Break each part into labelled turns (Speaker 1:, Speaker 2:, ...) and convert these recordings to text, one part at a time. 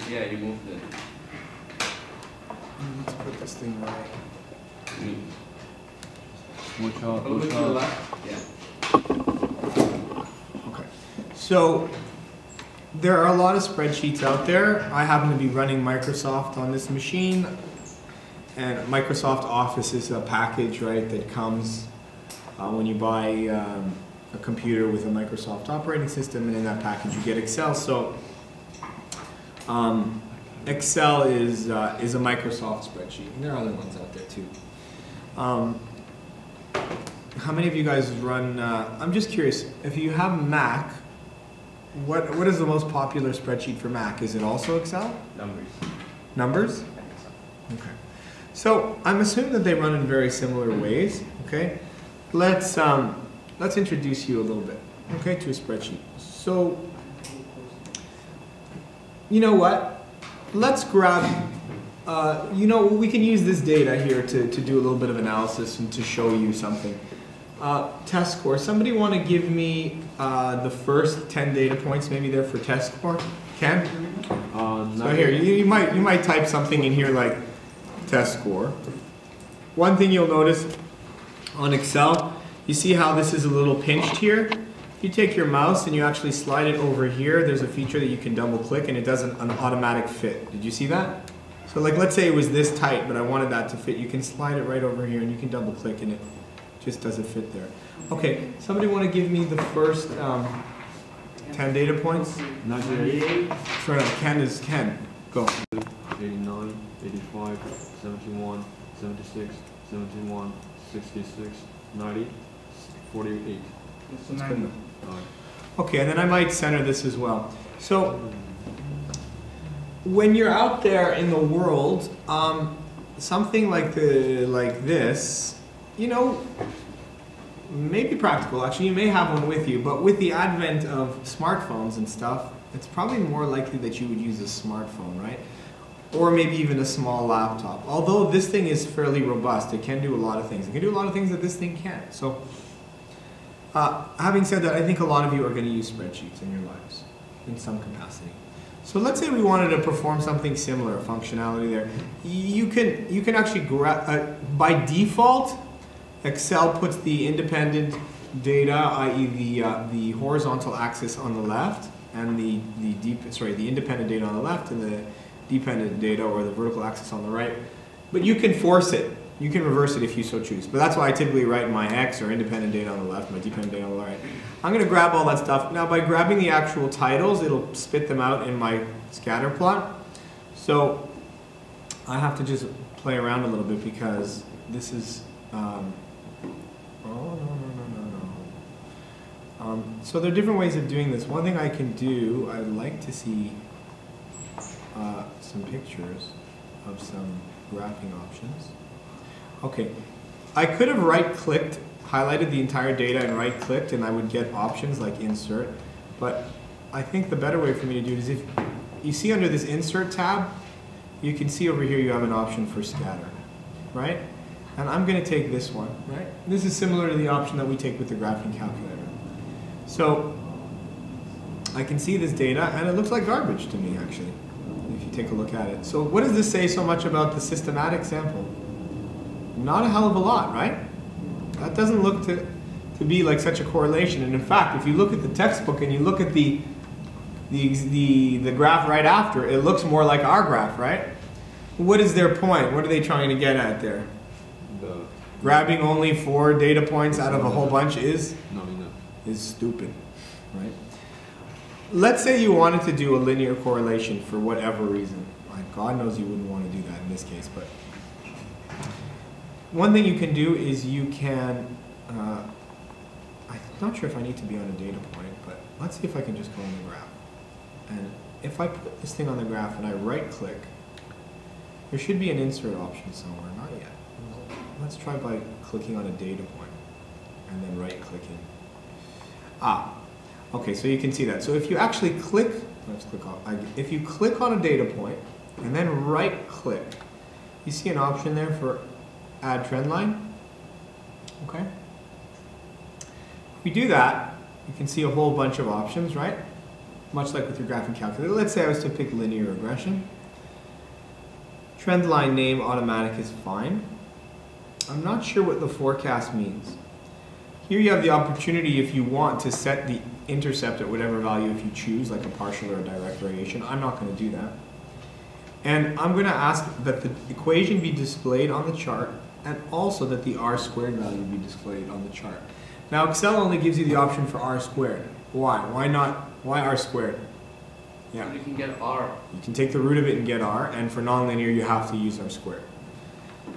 Speaker 1: Yeah, you moved it.
Speaker 2: Let's put this thing right.
Speaker 1: Watch out, watch out. Yeah.
Speaker 2: Okay. So there are a lot of spreadsheets out there. I happen to be running Microsoft on this machine, and Microsoft Office is a package, right, that comes when you buy a computer with a Microsoft operating system, and in that package you get Excel. So Excel is a Microsoft spreadsheet, and there are other ones out there too. How many of you guys run, I'm just curious, if you have Mac, what is the most popular spreadsheet for Mac? Is it also Excel?
Speaker 1: Numbers.
Speaker 2: Numbers? Okay. So I'm assuming that they run in very similar ways, okay? Let's introduce you a little bit, okay, to a spreadsheet. So, you know what? Let's grab, we can use this data here to do a little bit of analysis and to show you something. Test score. Somebody want to give me the first 10 data points, maybe there for test score? Ken? So here, you might type something in here like test score. One thing you'll notice on Excel, you see how this is a little pinched here? You take your mouse and you actually slide it over here. There's a feature that you can double click and it does an automatic fit. Did you see that? So like, let's say it was this tight, but I wanted that to fit. You can slide it right over here and you can double click and it just does a fit there. Okay, somebody want to give me the first 10 data points?
Speaker 1: 98.
Speaker 2: Sorry, no, Ken is Ken. Go.
Speaker 1: 89, 85, 71, 76, 71, 66, 90, 48.
Speaker 2: That's good enough. Okay, and then I might center this as well. So, when you're out there in the world, something like this, you know, may be practical. Actually, you may have one with you, but with the advent of smartphones and stuff, it's probably more likely that you would use a smartphone, right? Or maybe even a small laptop. Although this thing is fairly robust, it can do a lot of things. It can do a lot of things that this thing can't. So, having said that, I think a lot of you are going to use spreadsheets in your lives in some capacity. So let's say we wanted to perform something similar, functionality there. You can actually by default, Excel puts the independent data, i.e. the horizontal axis on the left, and the independent data on the left, and the dependent data or the vertical axis on the right. But you can force it. You can reverse it if you so choose. But that's why I typically write my X or independent data on the left, my dependent data on the right. I'm going to grab all that stuff. Now by grabbing the actual titles, it'll spit them out in my scatter plot. So I have to just play around a little bit because this is, so there are different ways of doing this. One thing I can do, I'd like to see some pictures of some graphing options. Okay, I could have right-clicked, highlighted the entire data and right-clicked, and I would get options like insert. But I think the better way for me to do it is if you see under this insert tab, you can see over here you have an option for scatter, right? And I'm going to take this one, right? This is similar to the option that we take with the graphing calculator. So I can see this data, and it looks like garbage to me, actually, if you take a look at it. So what does this say so much about the systematic sample? Not a hell of a lot, right? That doesn't look to be like such a correlation. And in fact, if you look at the textbook and you look at the graph right after, it looks more like our graph, right? What is their point? What are they trying to get at there? Grabbing only 4 data points out of a whole bunch is stupid, right? Let's say you wanted to do a linear correlation for whatever reason. Like God knows you wouldn't want to do that in this case, but one thing you can do is you can, I'm not sure if I need to be on a data point, but let's see if I can just go on the graph. And if I put this thing on the graph and I right click, there should be an insert option somewhere, not yet. Let's try by clicking on a data point and then right clicking. Okay, so you can see that. So if you actually click, if you click on a data point and then right click, you see an option there for add trend line. Okay. If we do that, you can see a whole bunch of options, right? much like with your graphing calculator. Let's say I was to pick linear regression. Trend line name automatic is fine. I'm not sure what the forecast means. Here you have the opportunity, if you want, to set the intercept at whatever value if you choose, like a partial or a direct variation. I'm not going to do that. And I'm going to ask that the equation be displayed on the chart and also that the r squared value be displayed on the chart. Now Excel only gives you the option for r squared. Why? Why not? Why r squared? Yeah.
Speaker 3: You can get r.
Speaker 2: You can take the root of it and get r, and for nonlinear you have to use r squared.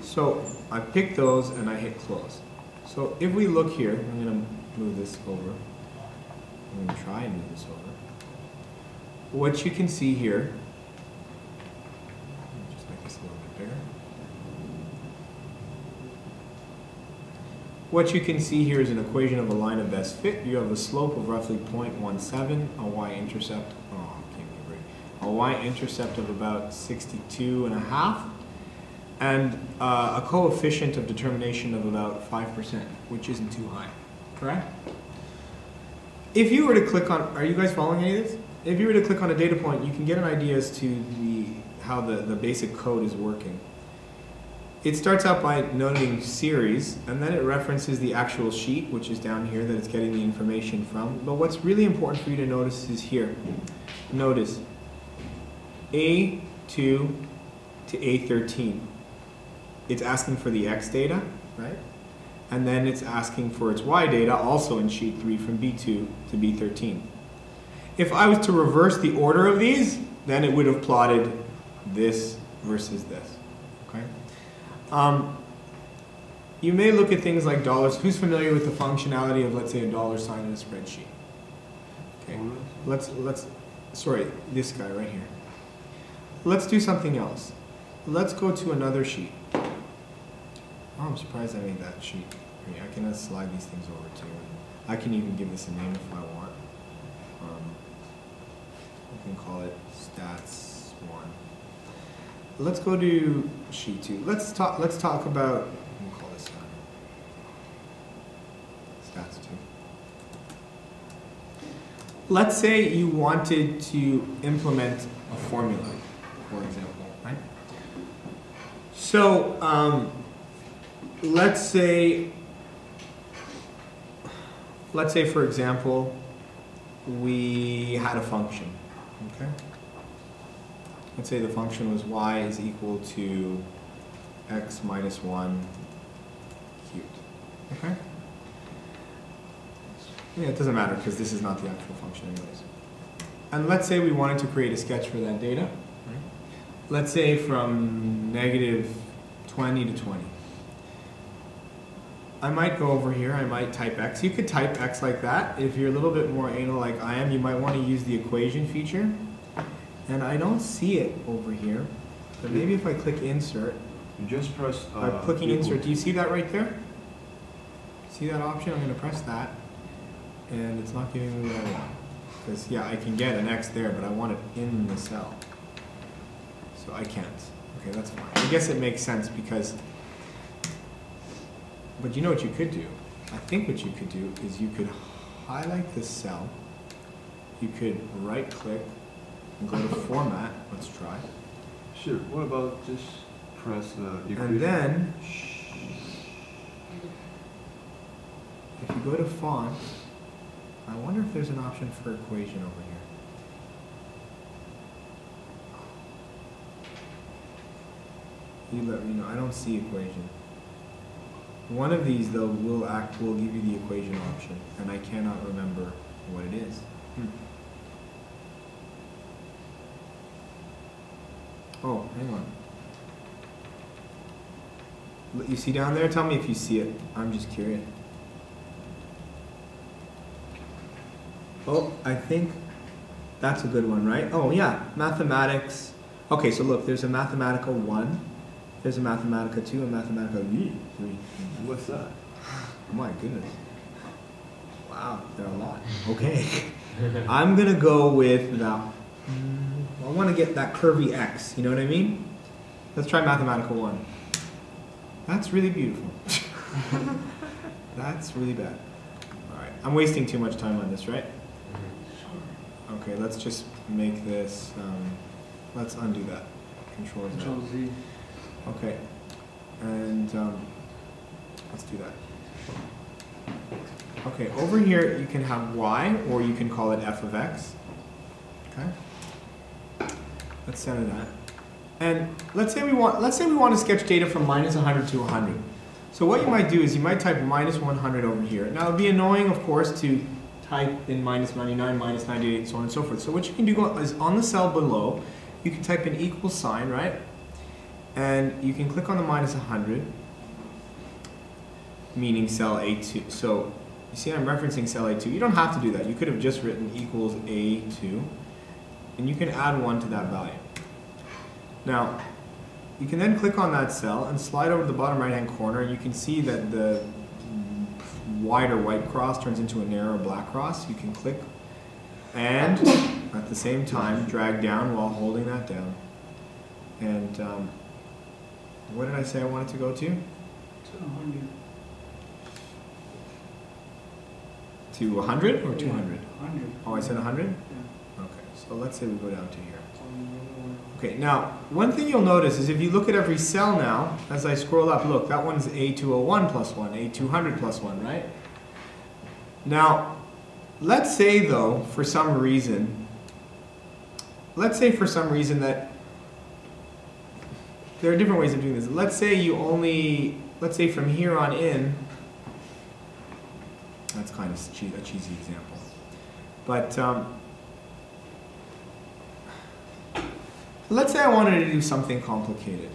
Speaker 2: So I pick those and I hit close. So if we look here, I'm going to move this over. I'm going to try and move this over. What you can see here, just make this a little bit bigger. What you can see here is an equation of a line of best fit. You have a slope of roughly 0.17, a y-intercept, a y-intercept of about 62.5, and a coefficient of determination of about 5%, which isn't too high, correct? If you were to click on, are you guys following any of this? If you were to click on a data point, you can get an idea as to how the basic code is working. It starts out by noting series, and then it references the actual sheet, which is down here that it's getting the information from. But what's really important for you to notice is here. Notice A2 to A13. It's asking for the X data, right? And then it's asking for its Y data, also in sheet 3, from B2 to B13. If I was to reverse the order of these, then it would have plotted this versus this, okay? You may look at things like dollars. Who's familiar with the functionality of, let's say, a dollar sign in a spreadsheet? Okay, sorry, this guy right here. Let's do something else. Let's go to another sheet. Oh, I'm surprised I made that sheet. I can slide these things over too. I can even give this a name if I want. I can call it stats 1. Let's go to sheet 2. Let's talk about, we'll call this stats 2. Let's say you wanted to implement a formula, for example, right? So let's say for example we had a function, okay? Let's say the function was y is equal to x minus 1 cubed, okay? Yeah, it doesn't matter because this is not the actual function anyways. And let's say we wanted to create a sketch for that data. Right? Let's say from negative 20 to 20. I might go over here, I might type x. You could type x like that. If you're a little bit more anal like I am, you might want to use the equation feature. And I don't see it over here. But maybe if I click insert.
Speaker 1: You just press
Speaker 2: I'm clicking insert. Do you see that right there? See that option? I'm going to press that. And it's not giving me what I want. Because, yeah, I can get an x there, but I want it in the cell. So I can't. Okay, that's fine. I guess it makes sense because, but you know what you could do? I think what you could do is you could highlight this cell. You could right click and go to format. Let's try.
Speaker 1: Sure. What about just press the equation?
Speaker 2: And then, if you go to font, I wonder if there's an option for equation over here. You let me know. I don't see equation. One of these though will give you the equation option, and I cannot remember what it is. Oh, hang on. You see down there? Tell me if you see it. I'm just curious. Oh, I think that's a good one, right? Oh yeah, mathematics. Okay, so look, there's a Mathematica 1, there's a Mathematica 2, and Mathematica 3.
Speaker 1: What's that?
Speaker 2: Oh my goodness. Wow, there are a lot. Okay. I'm gonna go with that. I want to get that curvy X, you know what I mean? Let's try Mathematica 1. That's really beautiful. That's really bad. Alright, I'm wasting too much time on this, right? Okay, let's just make this, let's undo that. Control Z.
Speaker 1: Control Z.
Speaker 2: Okay, and let's do that. Okay, over here you can have y, or you can call it f of x. Okay, let's center that. And let's say we want to sketch data from minus 100 to 100. So what you might do is you might type minus 100 over here. Now it would be annoying, of course, to type in minus 99, minus 98, so on and so forth. So what you can do is on the cell below, you can type an equal sign, right? And you can click on the minus 100, meaning cell A2. So you see I'm referencing cell A2. You don't have to do that. You could have just written equals A2, and you can add 1 to that value. Now, you can then click on that cell and slide over to the bottom right-hand corner. You can see that the wider white cross turns into a narrow black cross. You can click and at the same time drag down while holding that down. And what did I say I wanted to go to?
Speaker 1: 200.
Speaker 2: To 100 or 200?
Speaker 1: 100.
Speaker 2: Oh, I said 100?
Speaker 1: Yeah.
Speaker 2: Okay, so let's say we go down to here. Okay, now, one thing you'll notice is if you look at every cell now, as I scroll up, look, that one's A201 plus 1, A200 plus 1, right? Now, let's say though, for some reason that, there are different ways of doing this. Let's say from here on in, that's kind of a cheesy example, but let's say I wanted to do something complicated.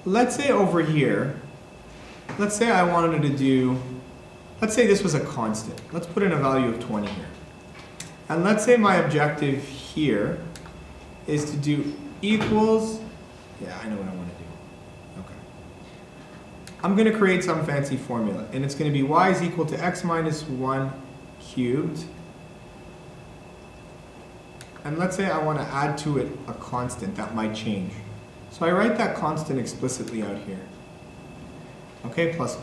Speaker 2: Let's say over here, let's say I wanted to do, let's say this was a constant. Let's put in a value of 20 here. And let's say my objective here is to do equals, yeah, I know what I want to do. Okay. I'm going to create some fancy formula, and it's going to be y is equal to x minus 1 cubed. And let's say I want to add to it a constant that might change. So I write that constant explicitly out here. Okay, plus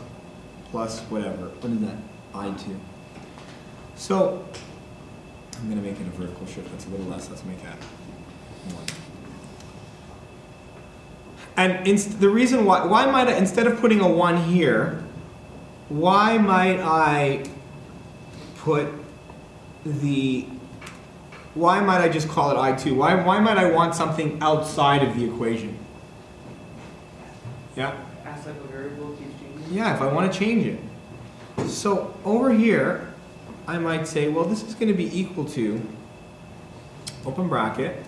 Speaker 2: whatever. What is that? I2. So I'm going to make it a vertical shift. That's a little less. Let's make that 1. And the reason why might I, instead of putting a 1 here, why might I just call it I2? Why might I want something outside of the equation? Yeah?
Speaker 3: As like a variable keeps changing?
Speaker 2: Yeah, if I want to change it. So over here, I might say, well, this is going to be equal to, open bracket,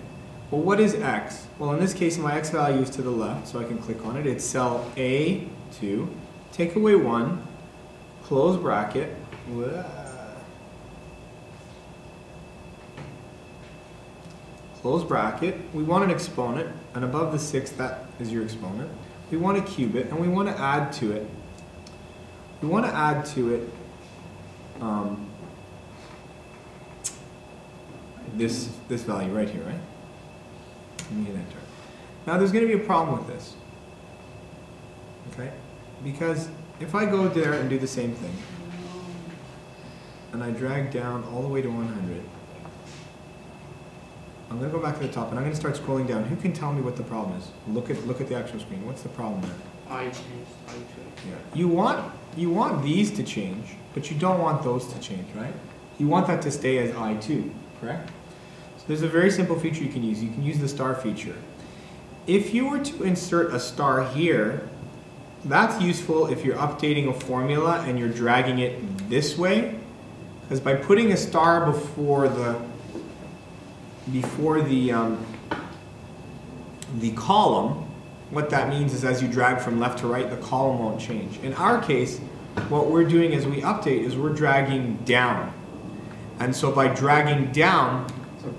Speaker 2: well, what is x? Well, in this case, my x value is to the left, so I can click on it. It's cell A2, take away 1, close bracket, close bracket. We want an exponent, and above the 6, that is your exponent. We want to cube it, and we want to add to it. We want to add to it this value right here, right? Let me hit enter. Now there's going to be a problem with this, okay? Because if I go there and do the same thing, and I drag down all the way to 100, I'm going to go back to the top and I'm going to start scrolling down. Who can tell me what the problem is? Look at the actual screen. What's the problem there?
Speaker 3: I changed.
Speaker 2: Yeah. You want these to change, but you don't want those to change, right? You want that to stay as I2, correct? So there's a very simple feature you can use. You can use the star feature. If you were to insert a star here, that's useful if you're updating a formula and you're dragging it this way, because by putting a star before the column, what that means is as you drag from left to right, the column won't change. In our case, what we're doing as we update is we're dragging down. And so by dragging down,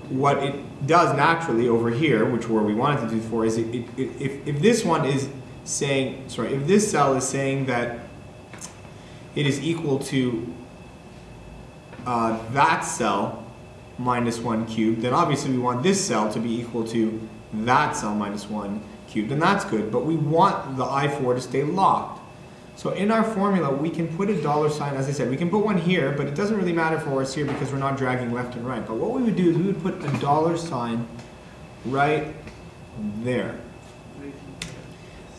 Speaker 2: what it does naturally over here, which where we want it to do for, is if this one is saying, sorry, if this cell is saying that it is equal to that cell minus 1 cubed, then obviously we want this cell to be equal to that cell minus 1 cubed, and that's good, but we want the I4 to stay locked. So in our formula, we can put a dollar sign, as I said, we can put one here, but it doesn't really matter for us here because we're not dragging left and right. But what we would do is we would put a dollar sign right there.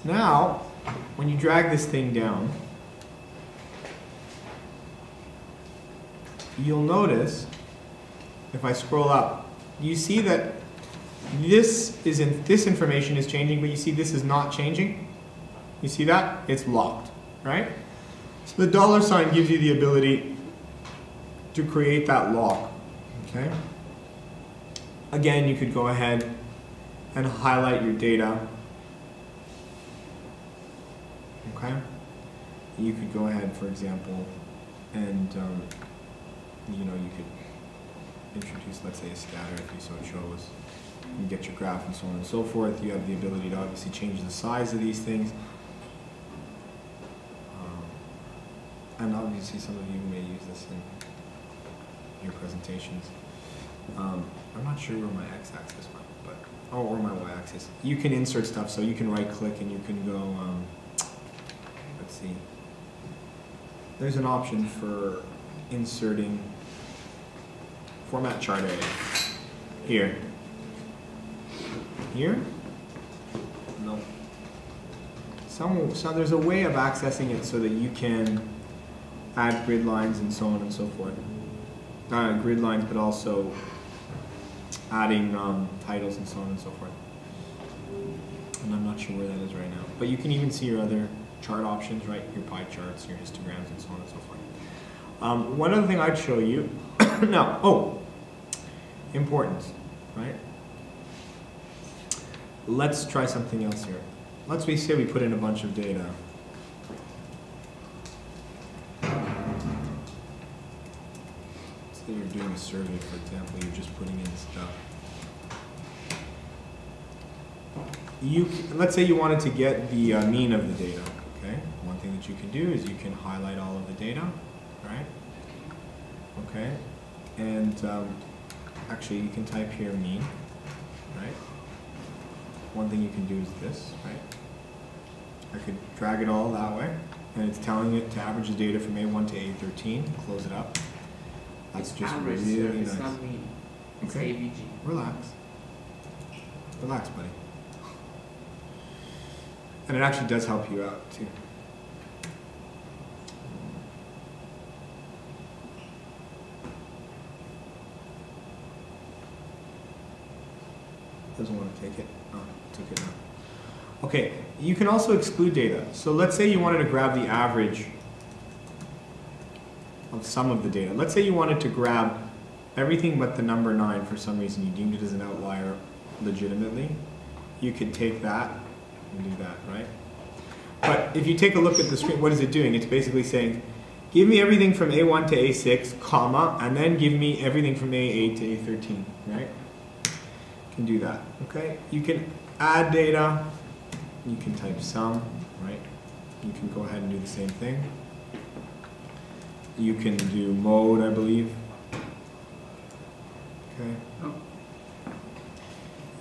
Speaker 2: Now, when you drag this thing down, you'll notice, if I scroll up, you see that this information is changing, but you see this is not changing. You see that? It's locked, right? So the dollar sign gives you the ability to create that lock, okay? Again, you could go ahead and highlight your data, okay? You could go ahead, for example, and you know, you could introduce, let's say, a scatter if you so chose. You get your graph and so on and so forth. You have the ability to obviously change the size of these things. And obviously some of you may use this in your presentations. I'm not sure where my x-axis went, but, oh, or my y-axis. You can insert stuff, so you can right-click and you can go, let's see. There's an option for inserting format chart area here. Here? No. So there's a way of accessing it so that you can add grid lines and so on and so forth. Grid lines, but also adding titles and so on and so forth. And I'm not sure where that is right now. But you can even see your other chart options, right? Your pie charts, your histograms, and so on and so forth. One other thing I'd show you, now, importance, right? Let's try something else here. Let's say we put in a bunch of data. Say you're doing a survey, for example, you're just putting in stuff. Let's say you wanted to get the mean of the data, okay? One thing that you can do is you can highlight all of the data, right? Okay, and actually you can type here mean, right? One thing you can do is this, right? I could drag it all that way, and it's telling it to average the data from A1 to A13, close it up. That's just really nice.
Speaker 3: It's not mean. It's
Speaker 2: Okay.
Speaker 3: AVG.
Speaker 2: Relax. Relax, buddy. And it actually does help you out, too. Doesn't want to take it. Oh, took it now. Okay, you can also exclude data. So let's say you wanted to grab the average of some of the data. Let's say you wanted to grab everything but the number 9 for some reason. You deemed it as an outlier legitimately. You could take that and do that, right? But if you take a look at the screen, what is it doing? It's basically saying, give me everything from A1 to A6, comma, and then give me everything from A8 to A13, right? You can do that, okay? You can add data. You can type sum, right? You can go ahead and do the same thing. You can do mode, I believe. Okay.
Speaker 3: Oh.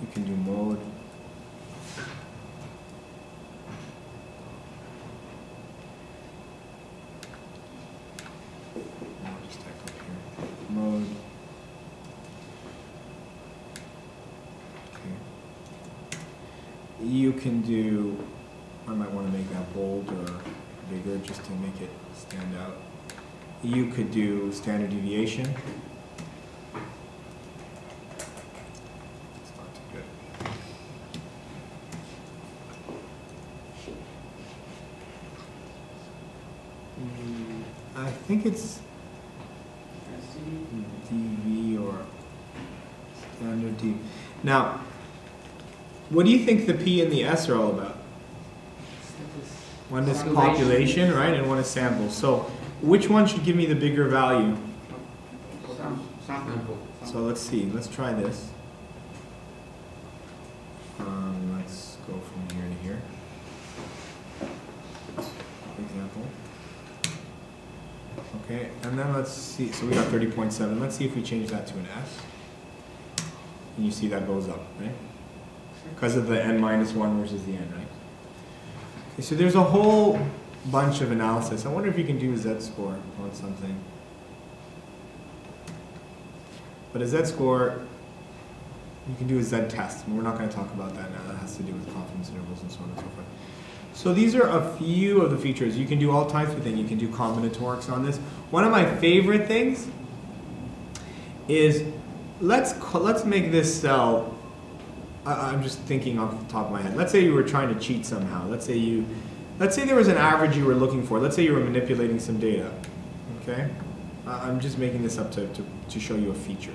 Speaker 2: You can do mode. I'll just type up here. Mode. Okay. You can do, I might want to make that bold or bigger just to make it stand out. You could do standard deviation. It's not too good. I think it's DV or standard DV. Now, what do you think the P and the S are all about? One is population, right, and one is sample. So which one should give me the bigger value?
Speaker 3: Sample.
Speaker 2: So let's see. Let's try this. Let's go from here to here. For example. Okay, and then let's see. So we got 30.7. Let's see if we change that to an S. And you see that goes up, right? Because of the n minus 1 versus the n, right? Okay, so there's a whole bunch of analysis. I wonder if you can do a z-score on something. But a z-score, you can do a z-test. We're not going to talk about that now. That has to do with confidence intervals and so on and so forth. So these are a few of the features. You can do all types of things. You can do combinatorics on this. One of my favorite things is let's make this cell. I'm just thinking off the top of my head. Let's say you were trying to cheat somehow. Let's say there was an average you were looking for. Let's say you were manipulating some data. Okay, I'm just making this up to show you a feature.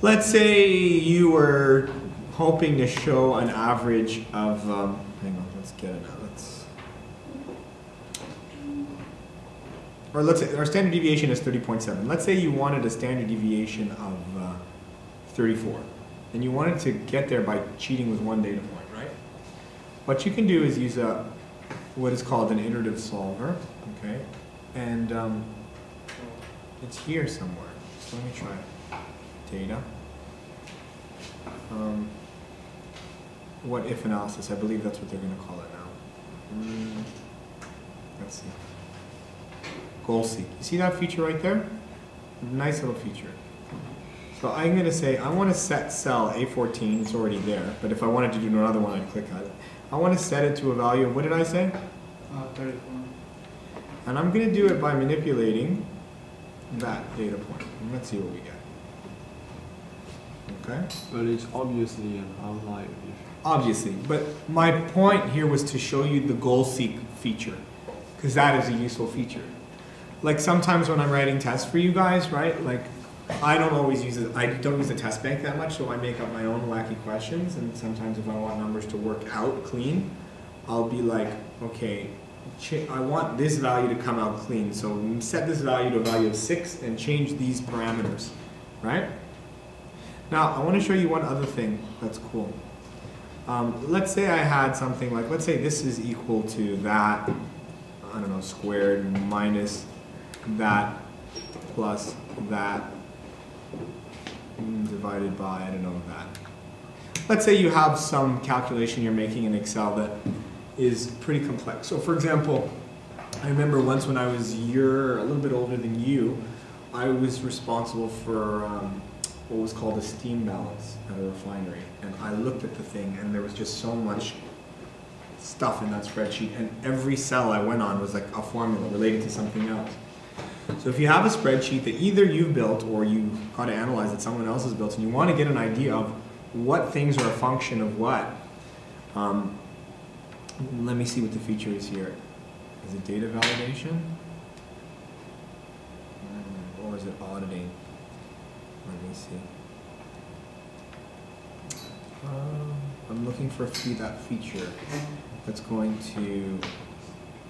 Speaker 2: Let's say you were hoping to show an average of. Hang on, let's get it out. Or let's say our standard deviation is 30.7. Let's say you wanted a standard deviation of 34. And you wanted to get there by cheating with one data point, right? What you can do is use what is called an iterative solver, okay? And it's here somewhere. So let me try data. What if analysis? I believe that's what they're going to call it now. Let's see. Goal seek. You see that feature right there? Nice little feature. So I'm going to say I want to set cell A14. It's already there. But if I wanted to do another one, I'd click on it. I want to set it to a value of, what did I say?
Speaker 3: 34.
Speaker 2: And I'm going to do it by manipulating that data point. And let's see what we get. Okay?
Speaker 1: But it's obviously an outlier.
Speaker 2: Obviously. But my point here was to show you the goal seek feature. Because that is a useful feature. Like sometimes when I'm writing tests for you guys, right? Like I don't always use it. I don't use the test bank that much, so I make up my own wacky questions. And sometimes if I want numbers to work out clean, I'll be like, okay, I want this value to come out clean. So set this value to a value of 6 and change these parameters, right? Now I want to show you one other thing that's cool. Let's say I had something like, let's say this is equal to that, I don't know, squared minus that plus that divided by, I don't know, that. Let's say you have some calculation you're making in Excel that is pretty complex. So for example, I remember once when I was a little bit older than you, I was responsible for what was called a steam balance at a refinery. And I looked at the thing and there was just so much stuff in that spreadsheet, and every cell I went on was like a formula related to something else. So if you have a spreadsheet that either you've built or you've got to analyze that someone else has built, and you want to get an idea of what things are a function of what, let me see what the feature is here. Is it data validation? Or is it auditing? Let me see. I'm looking for that feature that's going to,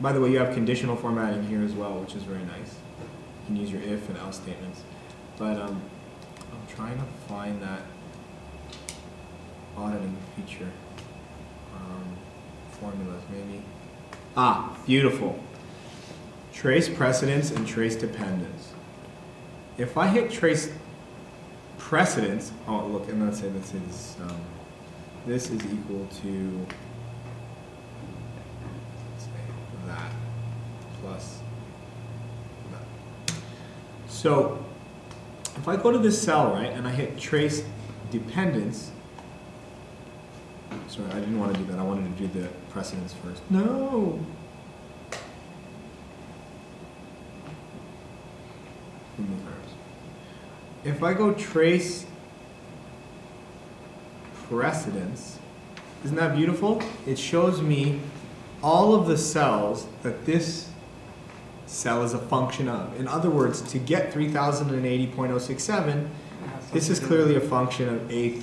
Speaker 2: by the way, you have conditional formatting here as well, which is very nice. You can use your if and else statements. But I'm trying to find that auditing feature. Formulas, maybe. Ah, beautiful. Trace precedence and trace dependence. If I hit trace precedence, oh look, and let's say this is equal to, let's say, that plus that. So if I go to this cell, right, and I hit trace dependence, sorry, I didn't want to do that. I wanted to do the precedence first. No. If I go trace precedence, isn't that beautiful? It shows me all of the cells that this cell is a function of. In other words, to get 3080.067, this is clearly a function of A3,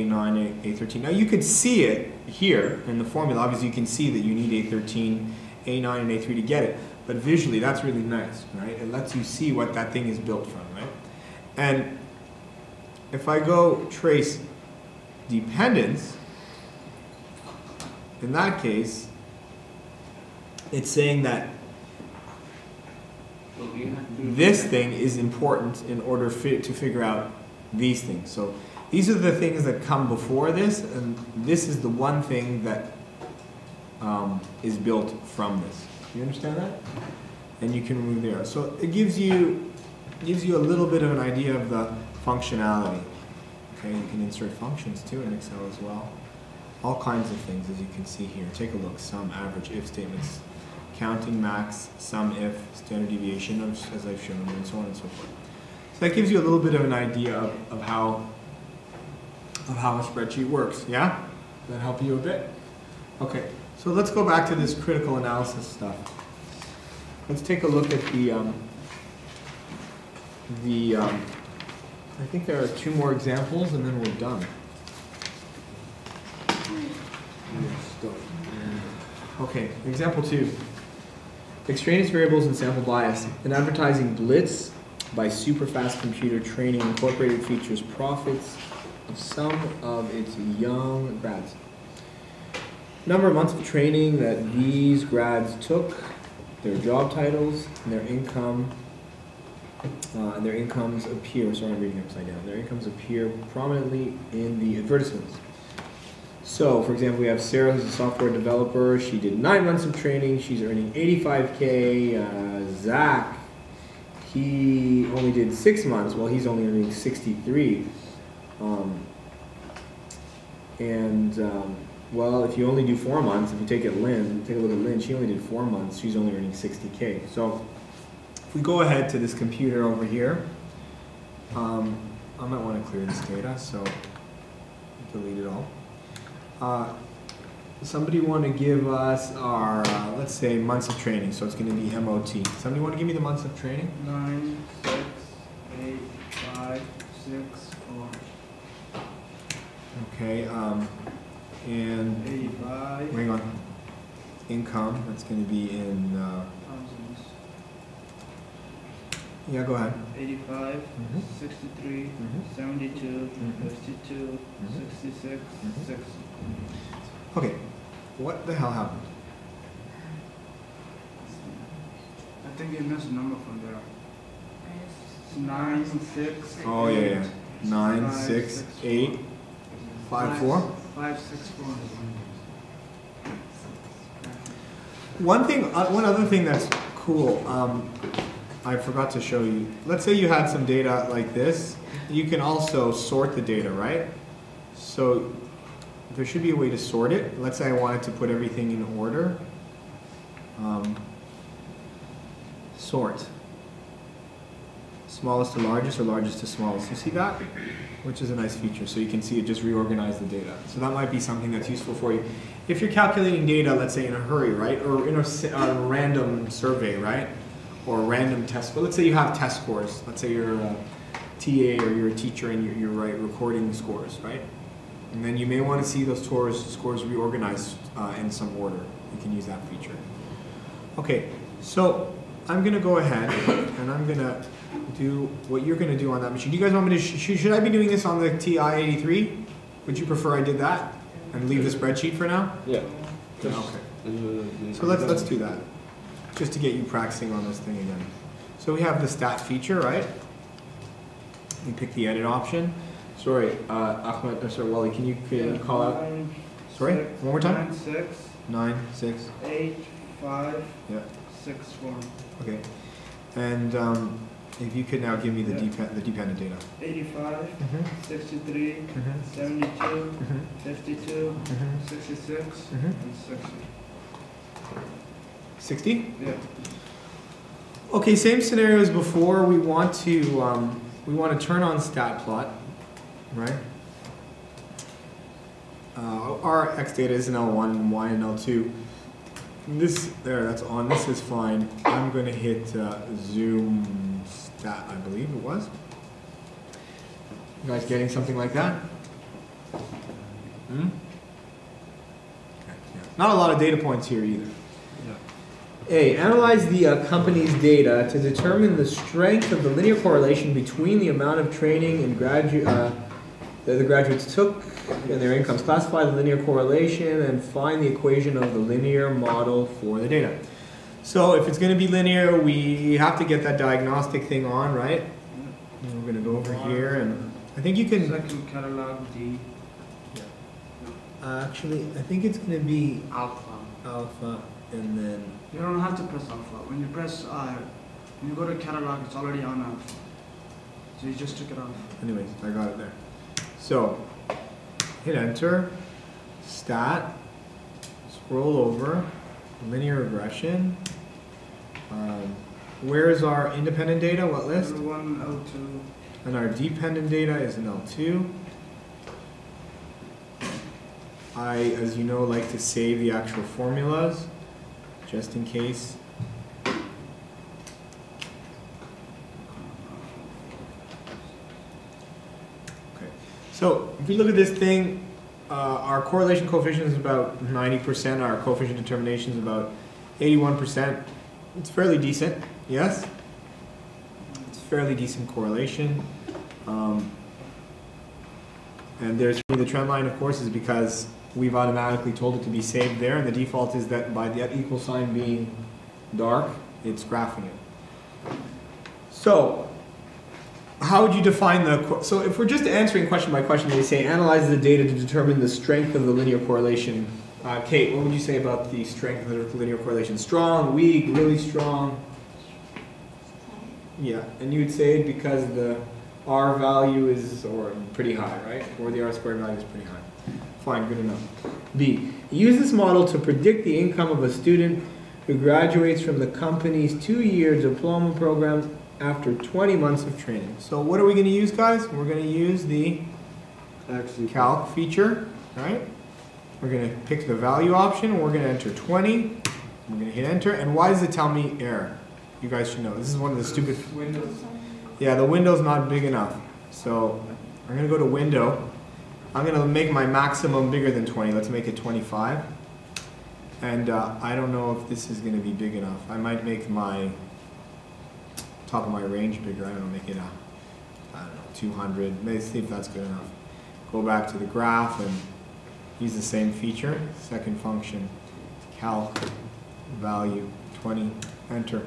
Speaker 2: A9, A13. Now you could see it here in the formula. Obviously you can see that you need A13, A9, and A3 to get it. But visually that's really nice, right? It lets you see what that thing is built from, right? And if I go trace dependence, in that case, it's saying that this thing is important in order to figure out these things. So these are the things that come before this, and this is the one thing that is built from this. You understand that? And you can remove there. So it gives you a little bit of an idea of the functionality. Okay, you can insert functions too in Excel as well. All kinds of things, as you can see here. Take a look. Sum, average, if statements, counting, max, sum, if, standard deviation, as I've shown, and so on and so forth. So that gives you a little bit of an idea of how a spreadsheet works. Yeah? Does that help you a bit? Okay. So let's go back to this critical analysis stuff. Let's take a look at I think there are 2 more examples and then we're done. Okay, example 2. Extraneous variables and sample bias. An advertising blitz by superfast computer training incorporated features profits of some of its young grads. Number of months of training that these grads took, their job titles, and their income, and their incomes appear, sorry I'm reading upside down, their incomes appear prominently in the advertisements. So, for example, we have Sarah, who's a software developer. She did 9 months of training. She's earning $85K. Zach, he only did 6 months. Well, he's only earning 63. Well, if you only do 4 months, if you take a look at Lynn, she only did 4 months. She's only earning 60K. So, if we go ahead to this computer over here, I might want to clear this data, so delete it all. Somebody want to give us our, let's say, months of training, so it's going to be MOT. Somebody want to give me the months of training?
Speaker 3: 9, 6, 8, 5, 6, 4.
Speaker 2: Okay, and
Speaker 3: 85.
Speaker 2: hang on. Income, that's going to be in,
Speaker 3: Thousands.
Speaker 2: yeah, go ahead.
Speaker 3: 85, 63, 72, 52, 66, 60.
Speaker 2: Okay, what the hell happened?
Speaker 3: I think you missed a number from there. 9, 6.
Speaker 2: Oh, yeah. 9, 6, 8, 5, 4?
Speaker 3: 5, 6, 4.
Speaker 2: One other thing that's cool, I forgot to show you. Let's say you had some data like this. You can also sort the data, right? So there should be a way to sort it. Let's say I wanted to put everything in order. Sort. Smallest to largest or largest to smallest. You see that? Which is a nice feature. So you can see it just reorganize the data. So that might be something that's useful for you. If you're calculating data, let's say in a hurry, right? Or in a random survey, right? Or a random test. But let's say you have test scores. Let's say you're a TA or you're a teacher and you're recording scores, right? And then you may want to see those scores reorganized in some order. You can use that feature. Okay, so I'm going to go ahead and I'm going to do what you're going to do on that machine. Do you guys want me to, should I be doing this on the TI-83? Would you prefer I did that and leave the spreadsheet for now?
Speaker 1: Yeah.
Speaker 2: Yeah, okay. So let's do that, just to get you practicing on this thing again. So we have the stat feature, right? You pick the edit option. Sorry, Ahmed, sorry, Wally, can you call out?
Speaker 3: 9,
Speaker 2: Sorry,
Speaker 3: 6,
Speaker 2: one more time?
Speaker 3: 9, 6,
Speaker 2: 9, 6.
Speaker 3: 8, 5,
Speaker 2: Yeah.
Speaker 3: 6, 4.
Speaker 2: Okay. And if you could now give me the dependent data.
Speaker 3: 85, 63, 72, 52, 66, and 60.
Speaker 2: 60?
Speaker 3: Yeah.
Speaker 2: Okay, same scenario as before. We want to turn on stat plot, right? Our X data is in L1 and Y in L2. This there, that's on. This is fine. I'm going to hit zoom stat, I believe it was. You guys getting something like that? Hmm? Okay, yeah. Not a lot of data points here either. A, analyze the company's data to determine the strength of the linear correlation between the amount of training and that the graduates took and their incomes. Classify the linear correlation and find the equation of the linear model for the data. So if it's going to be linear, we have to get that diagnostic thing on, right? And we're going to go over here, and I think you can...
Speaker 3: Second catalog D.
Speaker 2: Actually, I think it's going to be...
Speaker 3: Alpha.
Speaker 2: alpha, and then
Speaker 3: You don't have to press alpha. When you press when you go to catalog, it's already on alpha. So you just took it off.
Speaker 2: anyways, I got it there. So hit enter, stat, scroll over, linear regression. Where's our independent data? What list?
Speaker 3: L1, L2.
Speaker 2: And our dependent data is in L2. I, as you know, like to save the actual formulas, just in case. Okay, so if you look at this thing, our correlation coefficient is about 90%, our coefficient determination is about 81%. It's fairly decent, yes? It's fairly decent correlation. And there's the trend line, of course, is because we've automatically told it to be saved there, and the default is that by the equal sign being dark, it's graphing it. So, how would you define the, so if we're just answering question by question, they say analyze the data to determine the strength of the linear correlation. Kate, what would you say about the strength of the linear correlation? Strong, weak, really strong? Yeah, and you'd say because the R value is pretty high, right? Or the R squared value is pretty high. Fine, good enough. B, use this model to predict the income of a student who graduates from the company's 2-year diploma program after 20 months of training. So what are we going to use, guys? We're going to use the calc feature, right? We're going to pick the value option. We're going to enter 20. We're going to hit enter. And why does it tell me error? You guys should know. This is one of the stupid...
Speaker 3: Windows.
Speaker 2: Yeah, the window's not big enough. So I'm going to go to window. I'm going to make my maximum bigger than 20. Let's make it 25. And I don't know if this is going to be big enough. I might make my top of my range bigger. I don't know, make it I don't know, 200. Let's see if that's good enough. Go back to the graph and use the same feature. Second function, calc, value, 20, enter.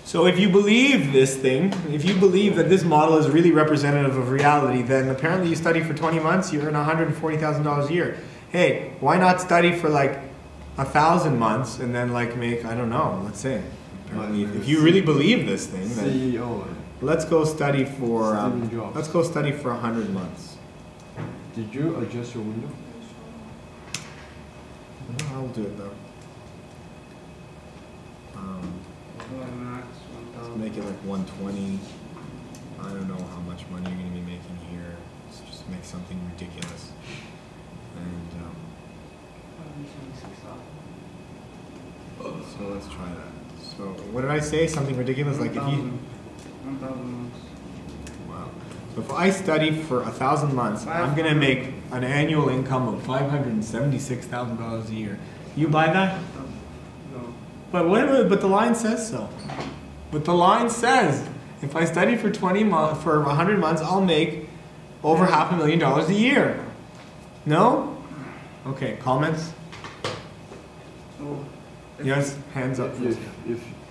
Speaker 2: So if you believe this thing, if you believe that this model is really representative of reality, then apparently you study for 20 months, you earn $140,000 a year. Hey, why not study for like 1,000 months and then like make, I don't know, let's say, apparently, if you really believe this thing, then
Speaker 1: CEO.
Speaker 2: let's go study for,
Speaker 1: Let's
Speaker 2: go study for 100 months.
Speaker 1: Did you adjust your window?
Speaker 2: No, I'll do it though.
Speaker 3: Max
Speaker 2: Let's
Speaker 3: 1,000.
Speaker 2: make it like 120. I don't know how much money you're going to be making here. Let's just make something ridiculous. And so let's try that. So what did I say? Something ridiculous? Like if you...
Speaker 3: 1,000 months.
Speaker 2: Wow. So if I study for 1,000 months, I'm going to make an annual income of $576,000 a year. You buy that?
Speaker 3: No.
Speaker 2: But the line says so. But the line says if I study for 100 months, I'll make over $500,000 a year. No? Okay. Comments?
Speaker 3: So
Speaker 2: Yes. Hands up.
Speaker 1: If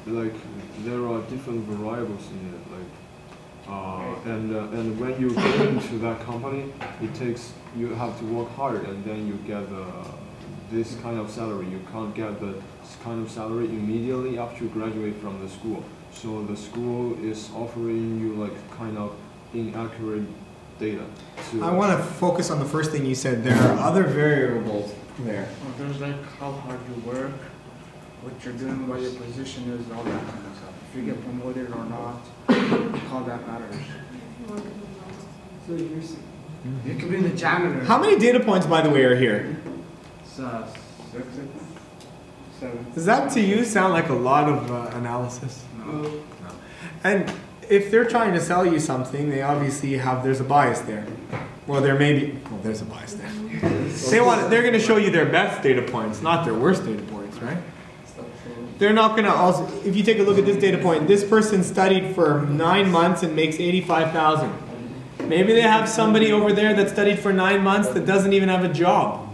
Speaker 1: like there are different variables in it, like and when you get into that company, you have to work hard, and then you get this kind of salary. You can't get this kind of salary immediately after you graduate from the school. So the school is offering you like kind of inaccurate data.
Speaker 2: I want to focus on the first thing you said. There are other variables there.
Speaker 3: there's like how hard you work, what you're doing, what your position is, all that kind of stuff. If you get promoted or not, all that matters. So you could be the janitor.
Speaker 2: How many data points, by the way, are here?
Speaker 3: It's 6, I think. 7.
Speaker 2: Does that to you sound like a lot of analysis?
Speaker 3: No.
Speaker 2: And if they're trying to sell you something, they obviously there's a bias there. Well, there may be, well, there's a bias there. They're going to show you their best data points, not their worst data points, right? They're not going to also, if you take a look at this data point, this person studied for 9 months and makes $85,000. Maybe they have somebody over there that studied for 9 months that doesn't even have a job.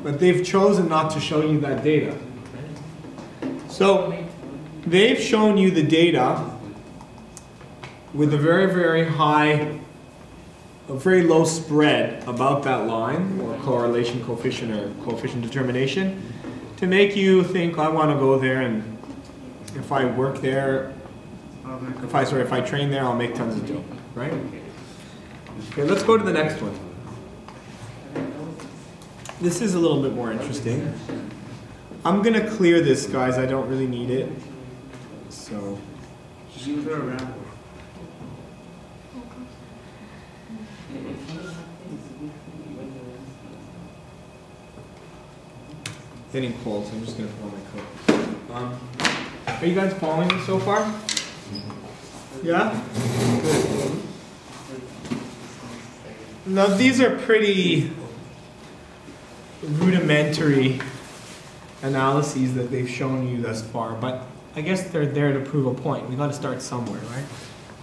Speaker 2: But they've chosen not to show you that data. So they've shown you the data with a very, very high, a very low spread about that line, or correlation coefficient or coefficient determination. to make you think I want to go there, and if I work there, if I train there, I'll make tons of dough, right? Okay, let's go to the next one. This is a little bit more interesting. I'm gonna clear this, guys. I don't really need it. So.
Speaker 3: Just clear around.
Speaker 2: Getting cold, so I'm just gonna put on my coat. Are you guys following me so far? Yeah? Good. Now these are pretty rudimentary analyses that they've shown you thus far, but I guess they're there to prove a point. We got to start somewhere, right?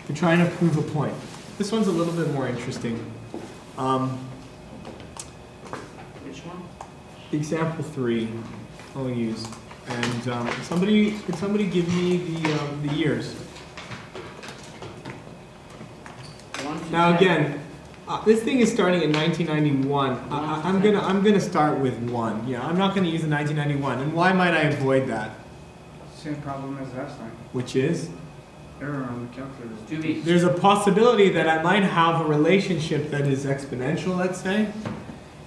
Speaker 2: They're trying to prove a point. This one's a little bit more interesting.
Speaker 3: Which one?
Speaker 2: Example 3, I'll use. And could somebody give me the years? Now again, this thing is starting in 1991. I'm gonna start with 1. Yeah, I'm not gonna use the 1991. And why might I avoid that?
Speaker 3: Same problem as last time.
Speaker 2: Which is?
Speaker 3: Error on the calculator.
Speaker 2: There's a possibility that I might have a relationship that is exponential, let's say,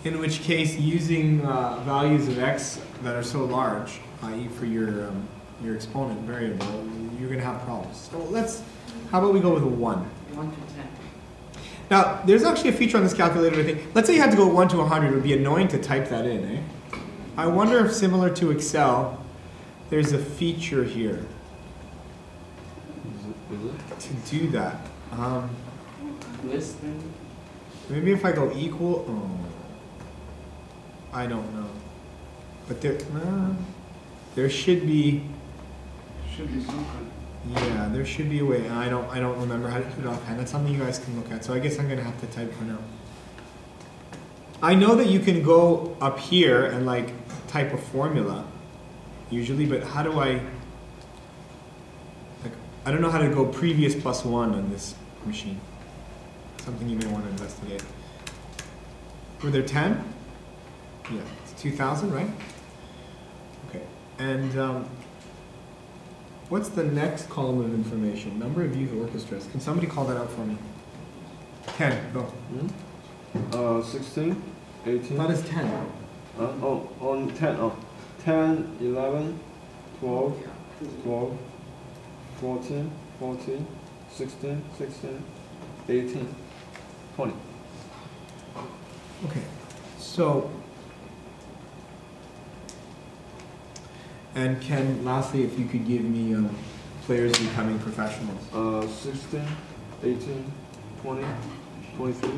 Speaker 2: in which case using values of x that are so large, i.e. for your exponent variable, you're gonna have problems. So how about we go with a 1?
Speaker 3: 1 to 10.
Speaker 2: Now, there's actually a feature on this calculator, I think. Let's say you had to go 1 to 100. It would be annoying to type that in, eh? I wonder if, similar to Excel, there's a feature here to do that. Maybe if I go equal, I don't know. But there should be.
Speaker 3: Should be some kind.
Speaker 2: Yeah, there should be a way. I don't remember how to do it offhand. That's something you guys can look at. So I guess I'm gonna have to type for now. I know that you can go up here and like type a formula, usually, but how do I don't know how to go previous plus 1 on this machine. Something you may want to investigate. Were there 10? Yeah, it's 2000, right? Okay, and what's the next column of information? Number of youth orchestras. Can somebody call that out for me? 10, go.
Speaker 1: 16, 18.
Speaker 2: That is 10.
Speaker 1: On 10, 10, 11, 12, 12, 14, 14, 16, 16, 18, 20.
Speaker 2: Okay, so, and Ken, lastly, if you could give me players becoming professionals.
Speaker 1: 16, 18, 20, 23,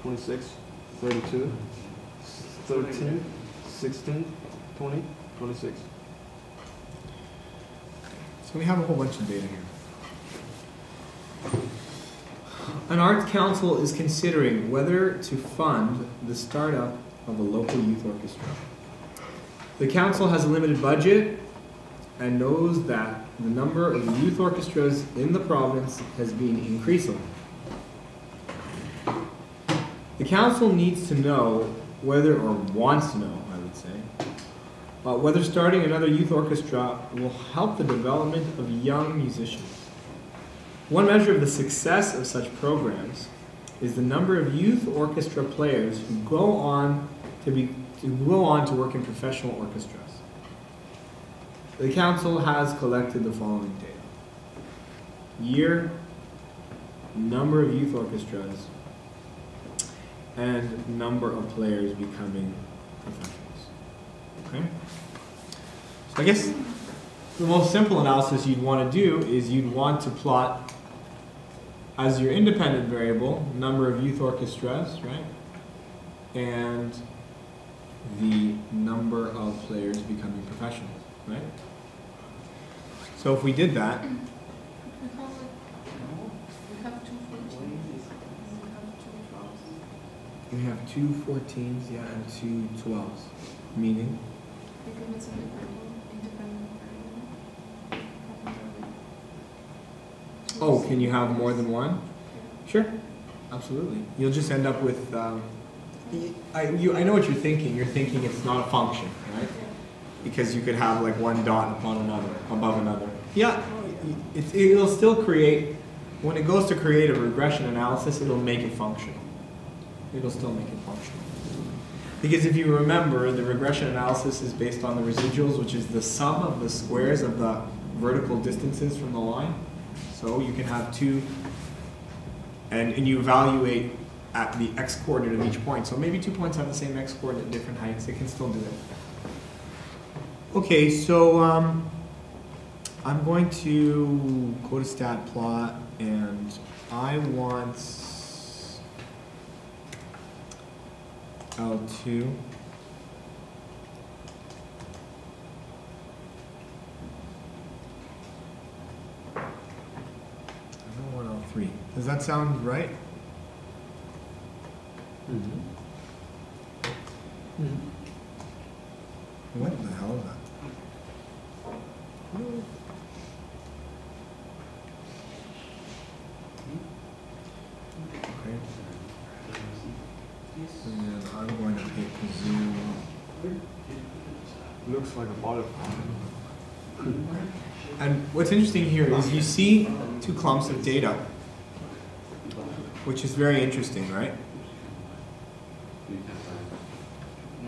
Speaker 1: 26, 32, 13, 16, 20, 26.
Speaker 2: So we have a whole bunch of data here. An arts council is considering whether to fund the startup of a local youth orchestra. The council has a limited budget and knows that the number of youth orchestras in the province has been increasing. The council needs to know whether, or wants to know, I would say, whether starting another youth orchestra will help the development of young musicians. One measure of the success of such programs is the number of youth orchestra players who go on to work in professional orchestras. The council has collected the following data: year, number of youth orchestras, and number of players becoming professionals. Okay? So I guess the most simple analysis you'd want to do is you'd want to plot as your independent variable number of youth orchestras, right? And the number of players becoming professionals, right? So if we did that, we have two 14s, yeah, and two 12s, meaning? Oh, can you have more than one? Sure, absolutely. You'll just end up with, I know what you're thinking. You're thinking it's not a function, right? because you could have like one dot upon another, above another. Yeah, it'll still create, when it goes to create a regression analysis, it'll make it functional. It'll still make it functional. Because if you remember, the regression analysis is based on the residuals, which is the sum of the squares of the vertical distances from the line. So you can have two, and you evaluate at the x-coordinate of each point. So maybe 2 points have the same x-coordinate at different heights. It can still do it. Okay, so I'm going to go to stat plot, and I want L2. I don't want L3. Does that sound right?
Speaker 1: Mm-hmm.
Speaker 2: What the hell is that? Okay. And then I'm going to pick zoom.
Speaker 1: Looks like a butterfly.
Speaker 2: And what's interesting here is you see two clumps of data, which is very interesting, right?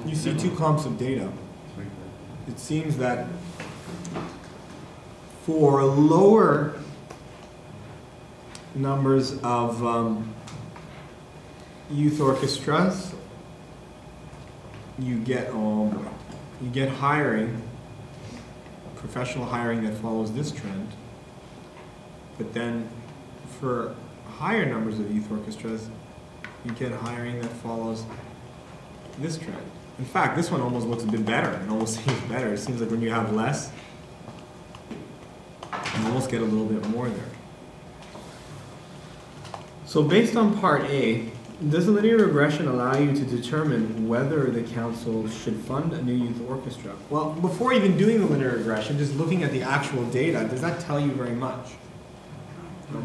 Speaker 2: You see two clumps of data. It seems that for lower numbers of youth orchestras, you get hiring, professional hiring that follows this trend. But then for higher numbers of youth orchestras, you get hiring that follows this trend. In fact, this one almost looks a bit better. It almost seems better. It seems like when you have less, you almost get a little bit more there. So based on part A, does a linear regression allow you to determine whether the council should fund a new youth orchestra? Well, before even doing the linear regression, just looking at the actual data, does that tell you very much?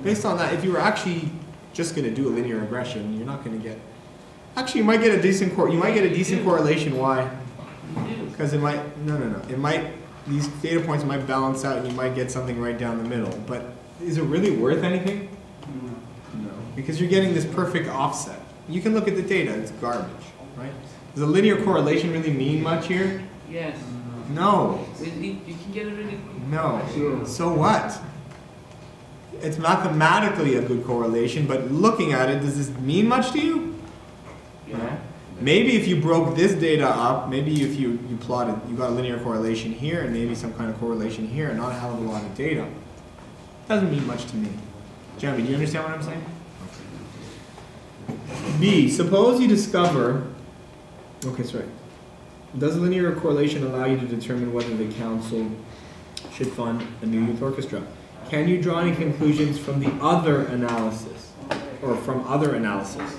Speaker 2: Based on that, if you were actually just going to do a linear regression, you're not going to get. Actually, you might get a decent correlation. Why? Because it might. No. It might. These data points might balance out, and you might get something right down the middle. But is it really worth anything? No. Because you're getting this perfect offset. You can look at the data. It's garbage, right? Does a linear correlation really mean much here?
Speaker 4: Yes.
Speaker 2: No.
Speaker 4: You can get it really quick.
Speaker 2: No. So what? It's mathematically a good correlation, but looking at it, does this mean much to you?
Speaker 4: Yeah.
Speaker 2: Maybe if you broke this data up, maybe if you plotted, you got a linear correlation here and maybe some kind of correlation here, not a hell of a lot of data. Doesn't mean much to me. Jeremy, do you understand what I'm saying? B, suppose you discover, okay, sorry. Does a linear correlation allow you to determine whether the council should fund a new youth orchestra? Can you draw any conclusions from the other analysis, or from other analysis?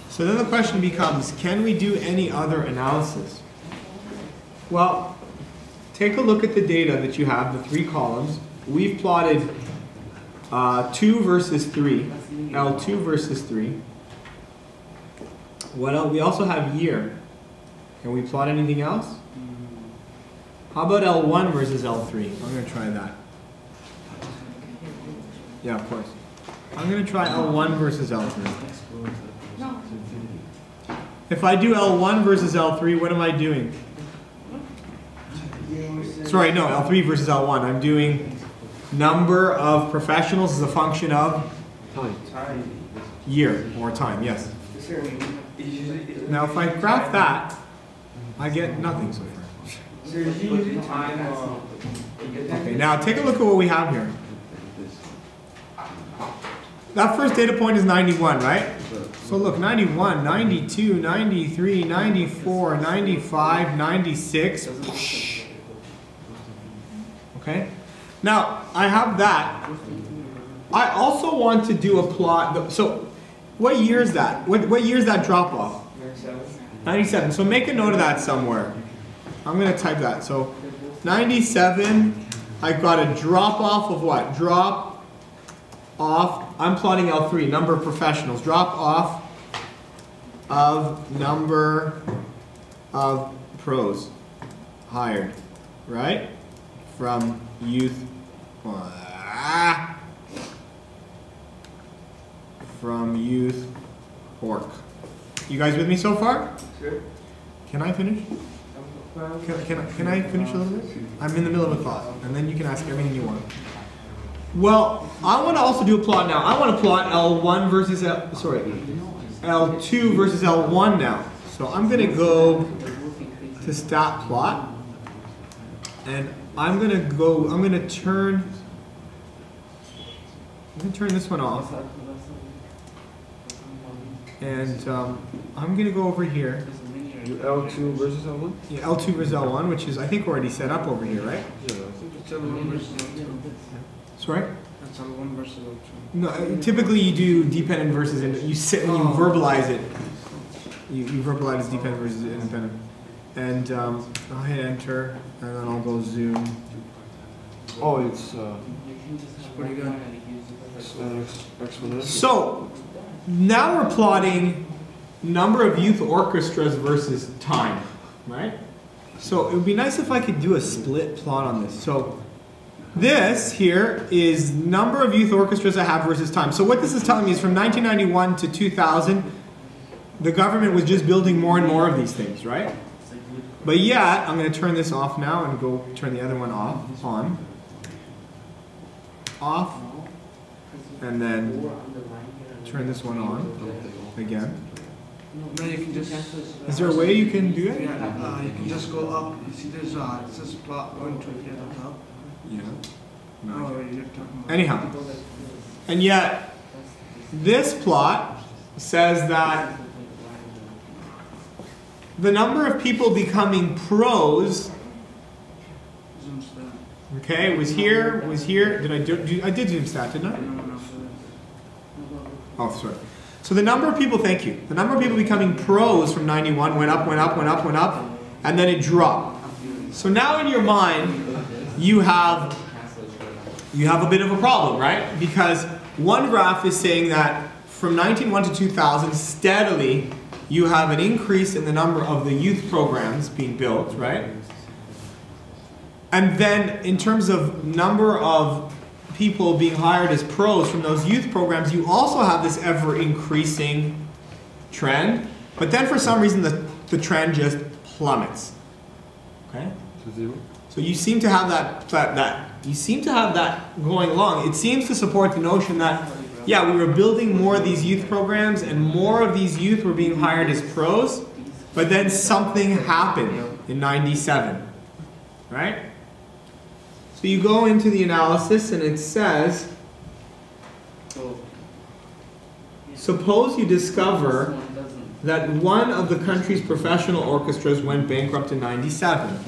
Speaker 2: So then the question becomes, can we do any other analysis? Well, take a look at the data that you have, the 3 columns. We've plotted 2 versus 3, L2 versus 3. What else? We also have year. Can we plot anything else? How about L1 versus L3? I'm going to try that. Yeah, of course. I'm going to try L1 versus L3. If I do L1 versus L3, what am I doing? Sorry, no, L3 versus L1. I'm doing number of professionals as a function of
Speaker 1: Time.
Speaker 2: Year or time, yes. Now if I graph that, I get nothing so far. Okay, now take a look at what we have here. That first data point is 91, right? So look, 91, 92, 93, 94, 95, 96. Okay? Now, I have that. I also want to do a plot. So, what year is that? What year is that drop off? 97. So make a note of that somewhere. I'm going to type that. So, 97, I've got a drop off of what? Drop off. I'm plotting L3, number of professionals. Drop off of number of pros. hired, right? From youth, from youth org. You guys with me so far?
Speaker 3: Sure.
Speaker 2: Can I finish? Can I finish a little bit? I'm in the middle of a thought, and then you can ask everything you want. Well, I want to also do a plot now. I want to plot L1 versus L2 versus L1 now. So I'm going to go to stat plot, and I'm going to turn this one off, and I'm going to go over here.
Speaker 1: L2 versus L1?
Speaker 2: Yeah, L2 versus L1, which is I think already set up over here, right?
Speaker 1: Yeah, I think
Speaker 3: It's L1 versus L2.
Speaker 2: Sorry?
Speaker 3: That's L1 versus L2.
Speaker 2: No, typically you do dependent versus independent. You sit when you verbalize it. You verbalize dependent versus independent. And I'll hit enter, and then I'll go zoom.
Speaker 1: Oh, it's
Speaker 3: Pretty good.
Speaker 1: exponential.
Speaker 2: So now we're plotting number of youth orchestras versus time, right? So it would be nice if I could do a split plot on this. So this here is number of youth orchestras I have versus time. So what this is telling me is from 1991 to 2000, the government was just building more and more of these things, right? But yet, I'm going to turn this off now and go turn the other one off, off, and then turn this one on again.
Speaker 3: Then you can just.
Speaker 2: Is there a way you can do it?
Speaker 3: Yeah, you can just go up. You see, there's it says plot 1, 2, 3 at the top.
Speaker 2: Yeah.
Speaker 3: Oh, you're talking about.
Speaker 2: Anyhow, and yet this plot says that the number of people becoming pros,
Speaker 3: Zoom stat.
Speaker 2: okay, was here. Did I do? I did zoom stat, didn't I?
Speaker 3: No.
Speaker 2: Oh, sorry. So the number of people, thank you. The number of people becoming pros from 91 went up, and then it dropped. So now in your mind, you have a bit of a problem, right? Because one graph is saying that from 1901 to 2000, steadily, you have an increase in the number of the youth programs being built, right? And then in terms of number of people being hired as pros from those youth programs, you also have this ever increasing trend. But then for some reason, the trend just plummets. Okay?
Speaker 1: To zero?
Speaker 2: So you seem to have that going along. It seems to support the notion that, yeah, we were building more of these youth programs and more of these youth were being hired as pros, but then something happened in 97, right? So you go into the analysis and it says, suppose you discover that one of the country's professional orchestras went bankrupt in 97.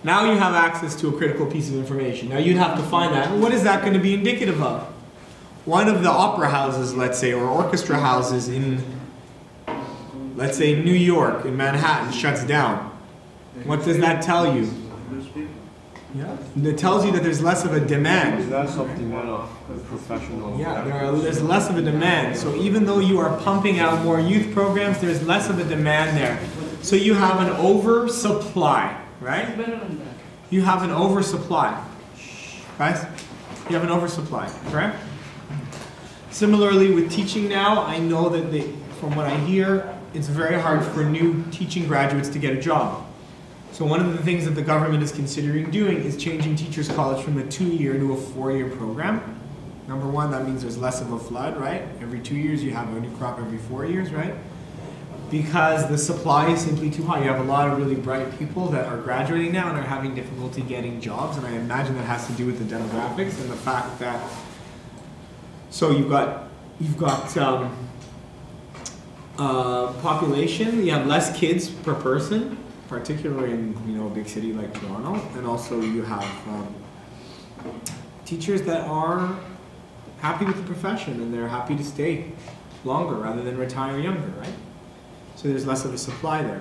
Speaker 2: Now you have access to a critical piece of information. Now you'd have to find that. And what is that going to be indicative of? One of the opera houses, let's say, or orchestra houses in, let's say, New York, in Manhattan, shuts down. What does that tell you? Yeah. It tells you that there's less of a demand.
Speaker 1: There's less of demand of professional.
Speaker 2: Yeah, there's less of a demand. So even though you are pumping out more youth programs, there's less of a demand there. So you have an oversupply, right? You have an oversupply. Guys, you have an oversupply, correct? Similarly with teaching now, I know that from what I hear, it's very hard for new teaching graduates to get a job. So one of the things that the government is considering doing is changing teachers' college from a 2-year to a 4-year program. Number one, that means there's less of a flood, right? Every 2 years you have a new crop every 4 years, right? Because the supply is simply too high. You have a lot of really bright people that are graduating now and are having difficulty getting jobs, and I imagine that has to do with the demographics and the fact that, so you've got population, you have less kids per person, particularly in a big city like Toronto, and also you have teachers that are happy with the profession and they're happy to stay longer rather than retire younger, right? So there's less of a supply there.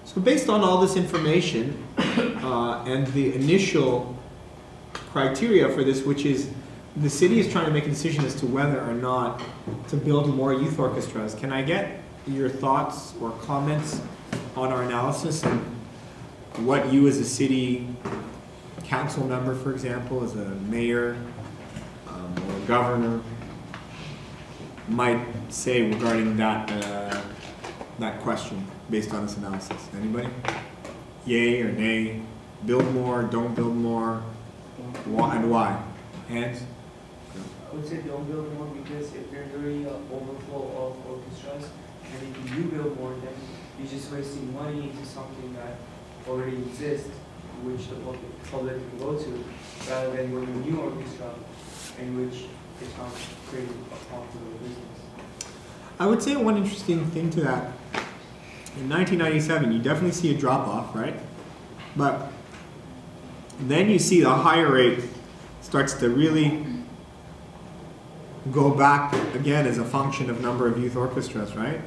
Speaker 2: So based on all this information and the initial criteria for this, which is the city is trying to make a decision as to whether or not to build more youth orchestras. Can I get your thoughts or comments on our analysis and what you as a city council member, for example, as a mayor or a governor, might say regarding that question based on this analysis. Anybody? Yay or nay? Build more, don't build more, why, and why? Hands?
Speaker 5: I would say don't build more because if there's already an overflow of orchestras, and if you do build more, then you're just wasting money into something that already exists, which the public can go to, rather than going to a new orchestra in which it's not creating a profitable business.
Speaker 2: I would say one interesting thing to that, in 1997, you definitely see a drop off, right? But then you see the higher rate starts to really go back again as a function of number of youth orchestras, right?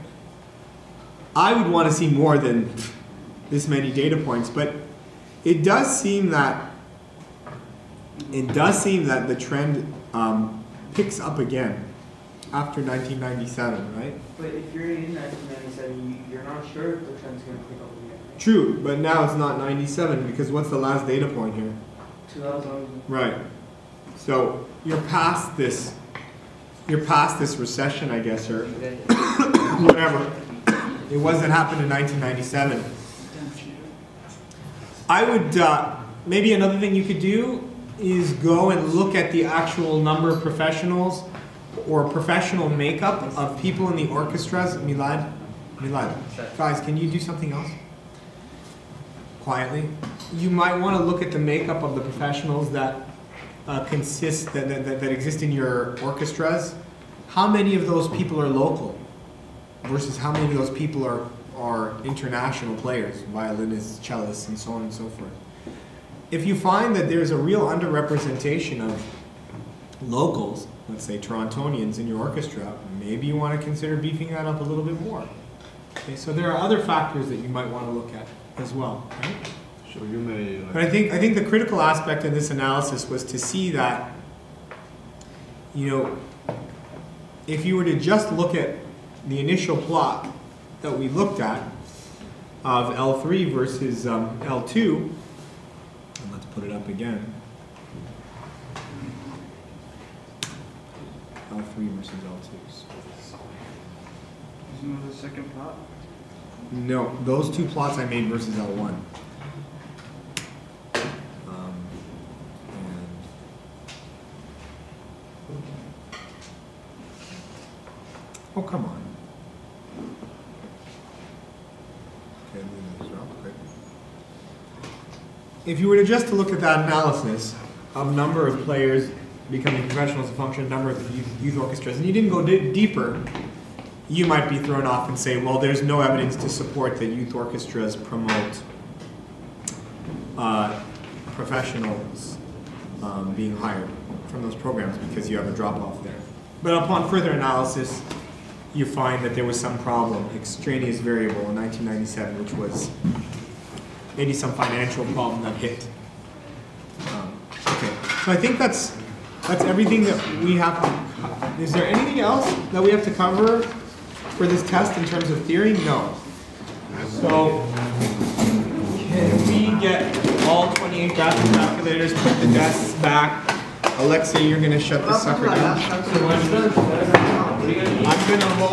Speaker 2: I would want to see more than this many data points, but it does seem that the trend picks up again after 1997, right?
Speaker 5: But if you're in 1997, you're not sure if the trend's going to pick up again.
Speaker 2: True, but now it's not 97 because what's the last data point here?
Speaker 5: 2000.
Speaker 2: Right. So you're past this recession, I guess, or whatever. It wasn't happened in 1997. I would, maybe another thing you could do is go and look at the actual number of professionals or professional makeup of people in the orchestras. Milad, guys, can you do something else? Quietly. You might want to look at the makeup of the professionals that that exist in your orchestras. How many of those people are local versus how many of those people are international players, violinists, cellists, and so on and so forth. If you find that there's a real underrepresentation of locals, let's say Torontonians in your orchestra, maybe you want to consider beefing that up a little bit more. Okay, so there are other factors that you might want to look at as well, right?
Speaker 1: So you may.
Speaker 2: But I think the critical aspect of this analysis was to see that, you know, if you were to just look at the initial plot that we looked at of L3 versus L2, and let's put it up again. L3 versus L2.
Speaker 3: Isn't there the second plot?
Speaker 2: No, those two plots I made versus L1. Oh, come on. Okay, if you were to just to look at that analysis of number of players becoming professionals, a function of number of youth orchestras, and you didn't go deeper, you might be thrown off and say, well, there's no evidence to support that youth orchestras promote professionals being hired from those programs because you have a drop-off there. But upon further analysis, you find that there was some problem, extraneous variable in 1997, which was maybe some financial problem that hit. Okay, so I think that's everything that we have to. Is there anything else that we have to cover for this test in terms of theory? No. So can we get all 28 graphic calculators, put the desks back? Alexa, you're going to shut this sucker down. I'm going to roll.